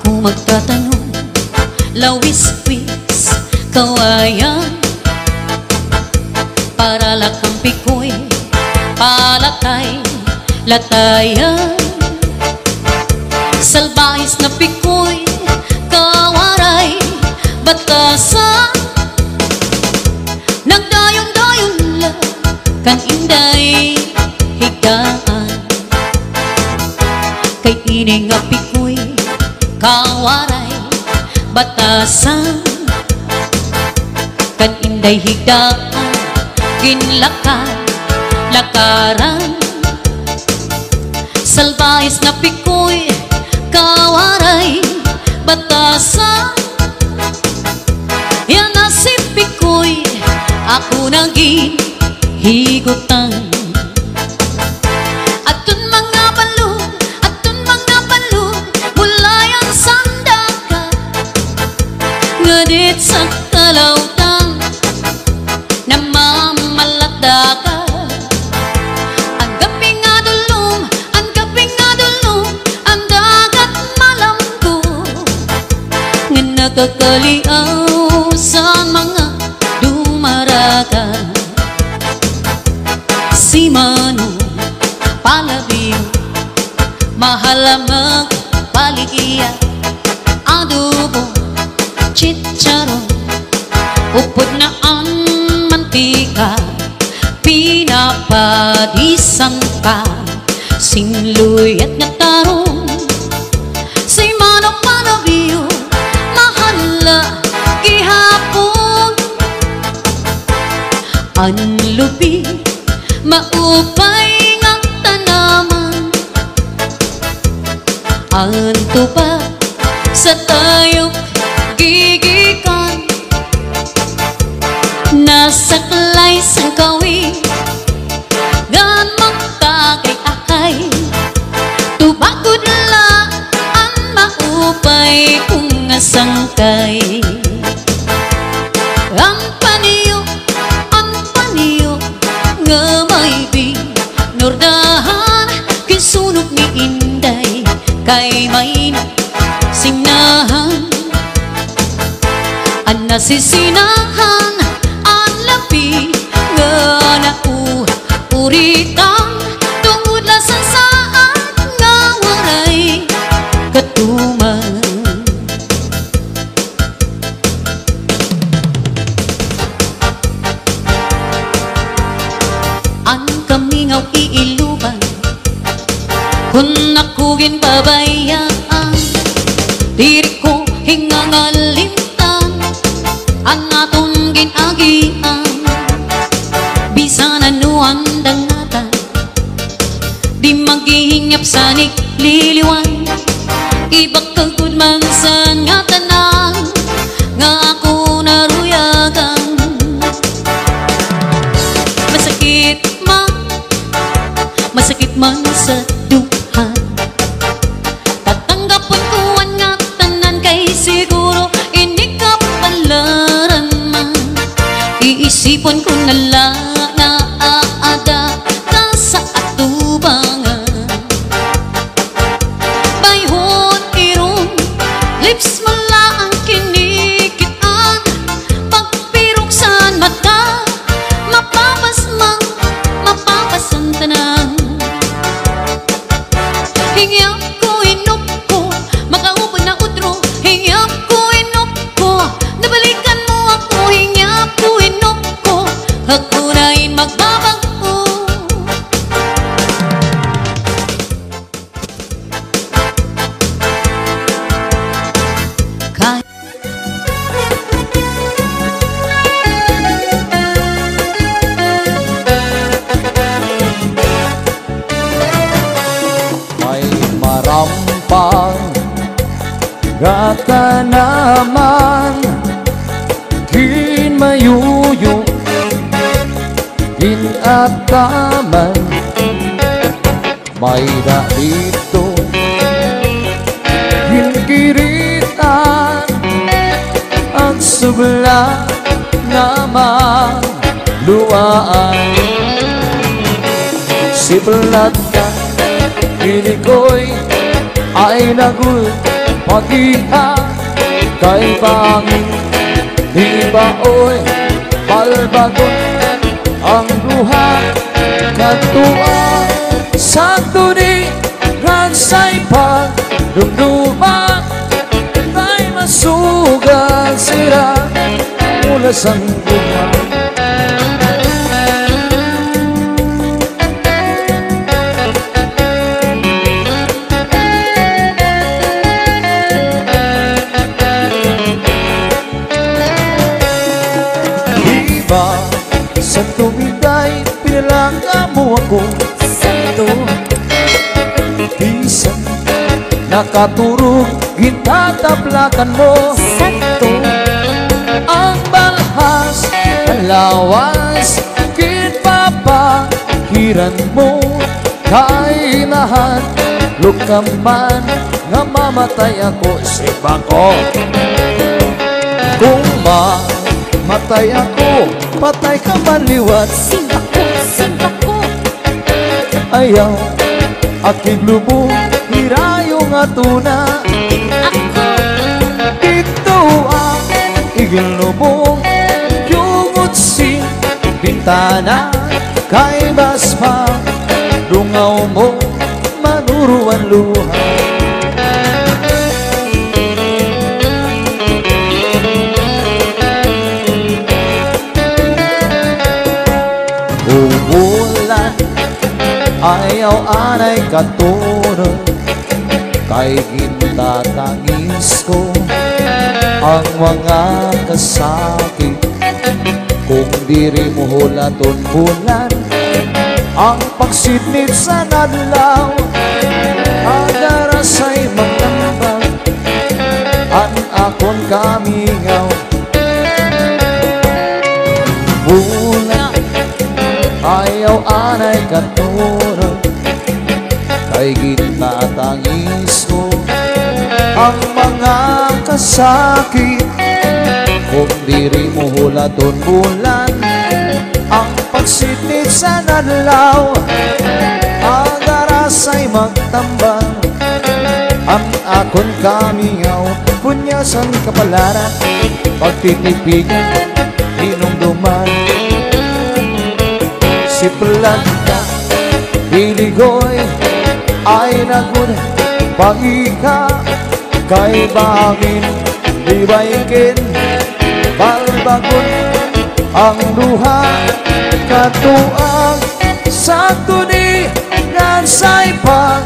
Ako magtatanong, lawis-wis, kawayan, para lakampi ko'y palatay, latayan. Salbahis na pikoy, kawaray, batasan. Nagdayon-dayon lang, kan inday higaan. Kay ining nga pikoy, kawaray, batasan. Kan inday higaan, ginlakan, lakaran. Salbahis na pikoy, kawaray, batasan. Yan nasip pikoy, ako naging higutan. Atun mga balon, mula yan sandaka, ngadit sa kalautan, namamalata ka. Ang gaping adulong, ang dagat malamgo, nga nakakaliaw sa mga dumaraga. Si Mano Palabiyo, mahal magpaligya, adobo, chicharon, upod na ang mantika, pinapadisan ka, sinluy at ngatarong. Si Mano Palabiyo, mahal gihapon, anlubi, maupay nga tanaman, anto pa sa tayok gigikan, nasaklay sang kawi, gan magtagay-akay, tubagod la ang maupay kung sangkay. Ang paniyo nga may binurdahan, kinsunog ni inday kay may sinahan. Ang nasisinahan, ang labi nga nauritan, tungod la sa saat nga waray katuman. Ang kamingaw iiluban, kung nakugin pabayaan, diri ko hingangalimtan, ang atong ginagian. Bisan anuan dangatan, di maghihingap sa nikliliwan, ibak kagud man sa nga tanan, nga ako naruyagan. Masakit man sa duhan, tatanggapon ko ang nga tanan, kay siguro hindi ka palaran man. Iisipon ko na lang na aada ka sa atubangan. Bayhon irong lips mo lang kinikitan, pagpiruksan mata, mapapasan tanan. Hingyap ko inop ko, makaupod na utro. Hingyap ko inop ko, nabalikan mo ako. Hingyap ko inop ko, ako na rin magbabago. Rampang gata naman, kin mayuyo, kin ataman, may dito, kin kiritan, ang subla naman luwaan. Si pelat ka, kini ko'y ay nagul Pag-iha kay bangin ibaoy balbagon ang duha katua sa tuni ransay pagdumduma kay masugal sila mula sa duha. Sa tumiday, pinalanga mo ako. Santo Bisan nakaturog, ginatablakan mo. Santo Ang balhas, alawas, kinpapahiran mo. Kainahan, lukaman, nga mamatay ako sa bako. Kung matay ako, patay ka maliwat. Simba ko Ayaw, aking lubong, hirayo nga tuna. Ako Dito ang iging lubong, yungot si bintana. Kay basma, lungaw mo, manuruan luha. Umulan, ayaw anay katunod, kay gintatangis ko ang mga kasakit. Kung diri mo hulaton bulan, ang pagsidnit sa nadlaw, agarasay magtambag, an akon kamingaw. Bulan, ayaw anay katunod, kay gintatangis ko ang mga kasakit. Kung diri mo hulaton bulan, ang pagsidnit sa nadlaw, agarasay magtambang, ang akon kamingaw. Punyasan kapalaran, pagtitipigan, hinumduman. Si Planta, Iligoy, ay nagud pag-ika kay bangin libaykin balbagon ang luha katuang sa tuni ransay pag